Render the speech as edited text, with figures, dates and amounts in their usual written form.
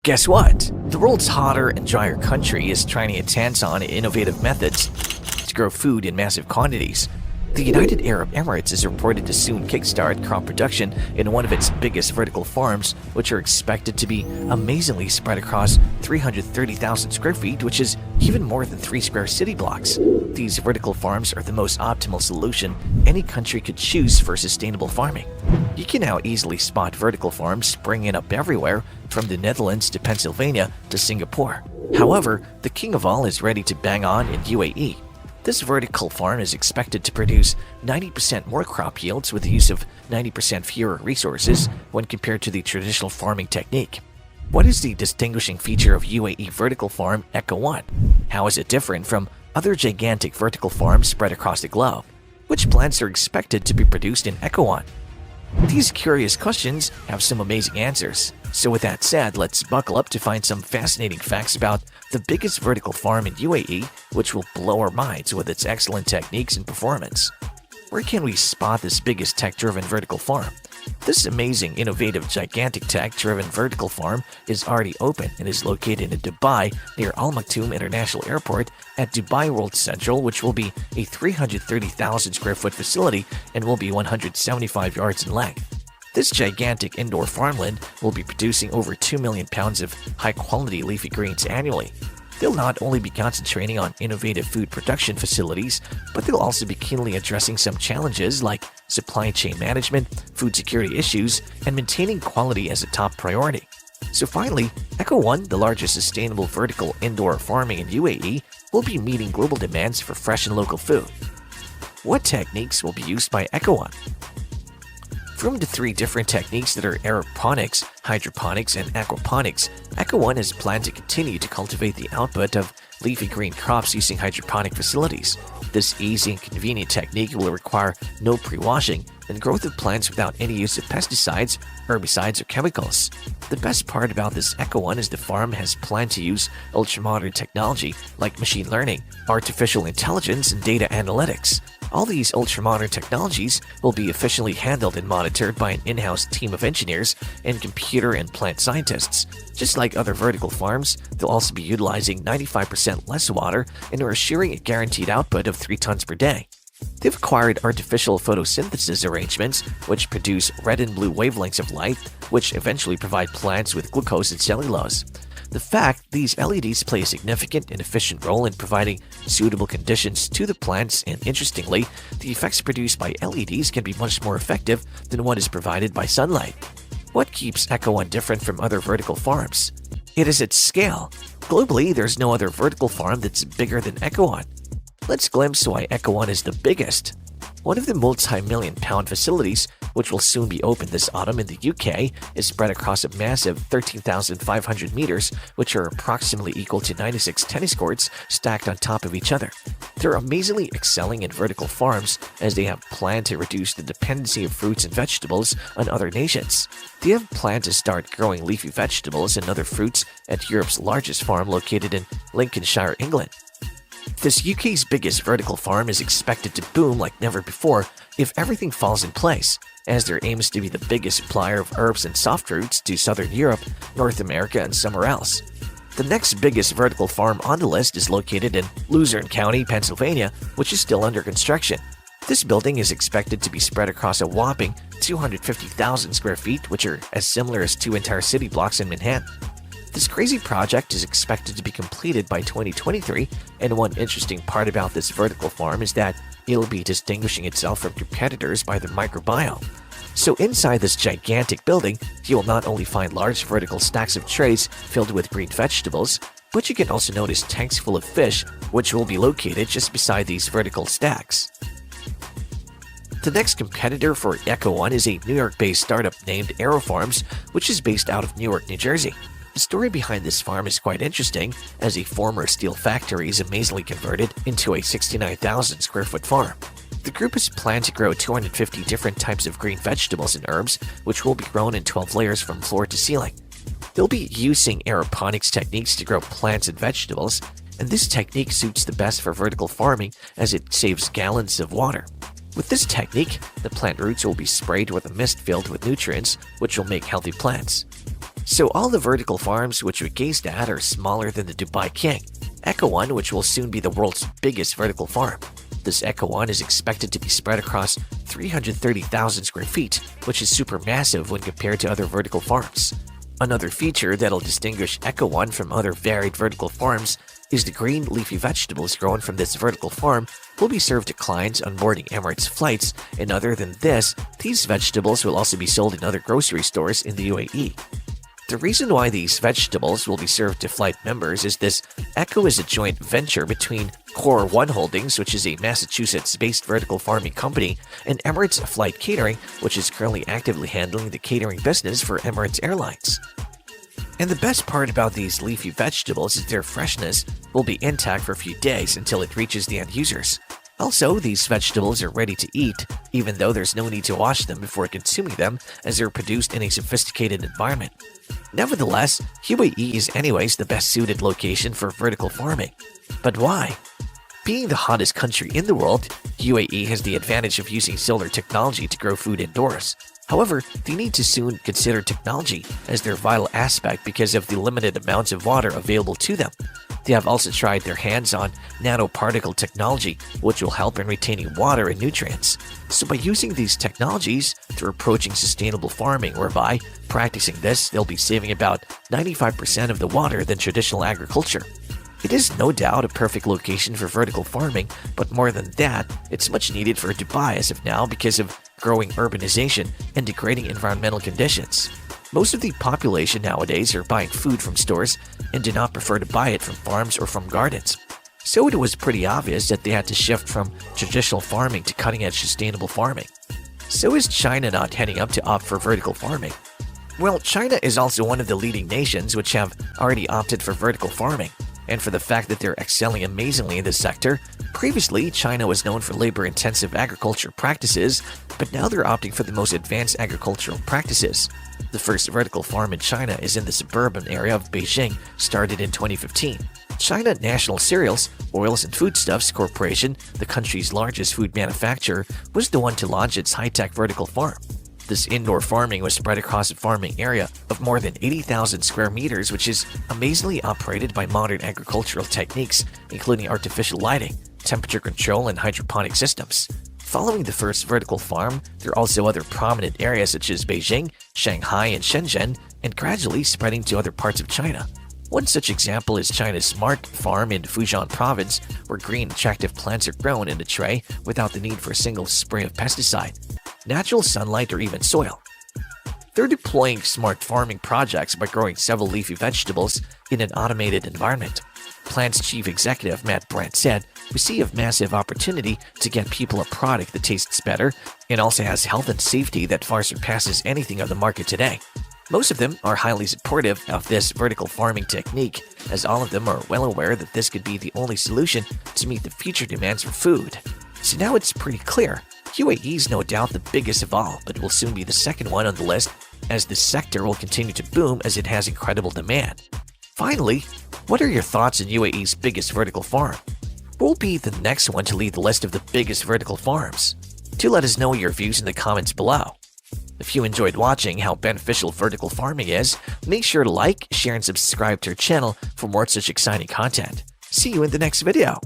Guess what? The world's hotter and drier country is trying its hands on innovative methods to grow food in massive quantities. The United Arab Emirates is reported to soon kickstart crop production in one of its biggest vertical farms, which are expected to be amazingly spread across 330,000 square feet, which is even more than 3 square city blocks. These vertical farms are the most optimal solution any country could choose for sustainable farming. You can now easily spot vertical farms springing up everywhere, from the Netherlands to Pennsylvania to Singapore. However, the king of all is ready to bang on in UAE. This vertical farm is expected to produce 90% more crop yields with the use of 90% fewer resources when compared to the traditional farming technique. What is the distinguishing feature of UAE vertical farm Echo 1? How is it different from other gigantic vertical farms spread across the globe? Which plants are expected to be produced in Echo 1? These curious questions have some amazing answers. So with that said, let's buckle up to find some fascinating facts about the biggest vertical farm in UAE, which will blow our minds with its excellent techniques and performance. Where can we spot this biggest tech-driven vertical farm? This amazing, innovative, gigantic tech-driven vertical farm is already open and is located in Dubai near Al Maktoum International Airport at Dubai World Central, which will be a 330,000 square foot facility and will be 175 yards in length. This gigantic indoor farmland will be producing over 2 million pounds of high-quality leafy greens annually. They'll not only be concentrating on innovative food production facilities, but they'll also be keenly addressing some challenges like supply chain management, food security issues, and maintaining quality as a top priority. So finally, Echo 1, the largest sustainable vertical indoor farming in UAE, will be meeting global demands for fresh and local food. What techniques will be used by Echo 1? From the 3 different techniques that are aeroponics, hydroponics, and aquaponics, Echo 1 has planned to continue to cultivate the output of leafy green crops using hydroponic facilities. This easy and convenient technique will require no pre-washing and growth of plants without any use of pesticides, herbicides, or chemicals. The best part about this Echo 1 is the farm has planned to use ultramodern technology like machine learning, artificial intelligence, and data analytics. All these ultramodern technologies will be efficiently handled and monitored by an in-house team of engineers and computer and plant scientists. Just like other vertical farms, they'll also be utilizing 95% less water and are assuring a guaranteed output of 3 tons per day. They've acquired artificial photosynthesis arrangements, which produce red and blue wavelengths of light, which eventually provide plants with glucose and cellulose. The fact these LEDs play a significant and efficient role in providing suitable conditions to the plants, and interestingly, the effects produced by LEDs can be much more effective than what is provided by sunlight. What keeps Echo 1 different from other vertical farms? It is its scale. Globally, there's no other vertical farm that's bigger than Echo 1. Let's glimpse why Echo 1 is the biggest. One of the multi-million-pound facilities, which will soon be opened this autumn in the UK, is spread across a massive 13,500 meters, which are approximately equal to 96 tennis courts stacked on top of each other. They're amazingly excelling in vertical farms, as they have planned to reduce the dependency of fruits and vegetables on other nations. They have planned to start growing leafy vegetables and other fruits at Europe's largest farm located in Lincolnshire, England. This UK's biggest vertical farm is expected to boom like never before if everything falls in place, as there aims to be the biggest supplier of herbs and soft fruits to Southern Europe, North America, and somewhere else. The next biggest vertical farm on the list is located in Luzerne County, Pennsylvania, which is still under construction. This building is expected to be spread across a whopping 250,000 square feet, which are as similar as 2 entire city blocks in Manhattan. This crazy project is expected to be completed by 2023, and one interesting part about this vertical farm is that it'll be distinguishing itself from competitors by their microbiome. So inside this gigantic building, you will not only find large vertical stacks of trays filled with green vegetables, but you can also notice tanks full of fish, which will be located just beside these vertical stacks. The next competitor for Echo 1 is a New York-based startup named AeroFarms, which is based out of Newark, New Jersey. The story behind this farm is quite interesting, as a former steel factory is amazingly converted into a 69,000 square foot farm. The group has planned to grow 250 different types of green vegetables and herbs, which will be grown in 12 layers from floor to ceiling. They'll be using aeroponics techniques to grow plants and vegetables, and this technique suits the best for vertical farming as it saves gallons of water. With this technique, the plant roots will be sprayed with a mist filled with nutrients, which will make healthy plants. So all the vertical farms which we gazed at are smaller than the Dubai King, Echo One, which will soon be the world's biggest vertical farm. This Echo One is expected to be spread across 330,000 square feet, which is super massive when compared to other vertical farms. Another feature that'll distinguish Echo One from other varied vertical farms is the green leafy vegetables grown from this vertical farm will be served to clients on boarding Emirates flights, and other than this, these vegetables will also be sold in other grocery stores in the UAE. The reason why these vegetables will be served to flight members is this Echo is a joint venture between Core One Holdings, which is a Massachusetts-based vertical farming company, and Emirates Flight Catering, which is currently actively handling the catering business for Emirates Airlines. And the best part about these leafy vegetables is their freshness will be intact for a few days until it reaches the end users. Also, these vegetables are ready to eat, even though there's no need to wash them before consuming them, as they're produced in a sophisticated environment. Nevertheless, UAE is anyways the best suited location for vertical farming. But why? Being the hottest country in the world, UAE has the advantage of using solar technology to grow food indoors. However, they need to soon consider technology as their vital aspect because of the limited amounts of water available to them. They have also tried their hands on nanoparticle technology, which will help in retaining water and nutrients. So by using these technologies, they're approaching sustainable farming, whereby practicing this, they'll be saving about 95% of the water than traditional agriculture. It is no doubt a perfect location for vertical farming, but more than that, it's much needed for Dubai as of now because of growing urbanization and degrading environmental conditions. Most of the population nowadays are buying food from stores and do not prefer to buy it from farms or from gardens. So it was pretty obvious that they had to shift from traditional farming to cutting-edge sustainable farming. So is China not heading up to opt for vertical farming? Well, China is also one of the leading nations which have already opted for vertical farming, and for the fact that they're excelling amazingly in this sector. Previously, China was known for labor-intensive agriculture practices, but now they're opting for the most advanced agricultural practices. The first vertical farm in China is in the suburban area of Beijing, started in 2015. China National Cereals, Oils and Foodstuffs Corporation, the country's largest food manufacturer, was the one to launch its high-tech vertical farm. This indoor farming was spread across a farming area of more than 80,000 square meters, which is amazingly operated by modern agricultural techniques, including artificial lighting, temperature control, and hydroponic systems. Following the first vertical farm, there are also other prominent areas such as Beijing, Shanghai, and Shenzhen, and gradually spreading to other parts of China. One such example is China's Smart Farm in Fujian Province, where green, attractive plants are grown in a tray without the need for a single spray of pesticide, natural sunlight, or even soil. They're deploying smart farming projects by growing several leafy vegetables in an automated environment. Plant's chief executive Matt Brandt said, "We see a massive opportunity to get people a product that tastes better and also has health and safety that far surpasses anything on the market today." Most of them are highly supportive of this vertical farming technique, as all of them are well aware that this could be the only solution to meet the future demands for food. So now it's pretty clear. UAE is no doubt the biggest of all, but will soon be the second one on the list, as this sector will continue to boom as it has incredible demand. Finally, what are your thoughts on UAE's biggest vertical farm? What will be the next one to lead the list of the biggest vertical farms? Do let us know your views in the comments below. If you enjoyed watching how beneficial vertical farming is, make sure to like, share, and subscribe to our channel for more such exciting content. See you in the next video.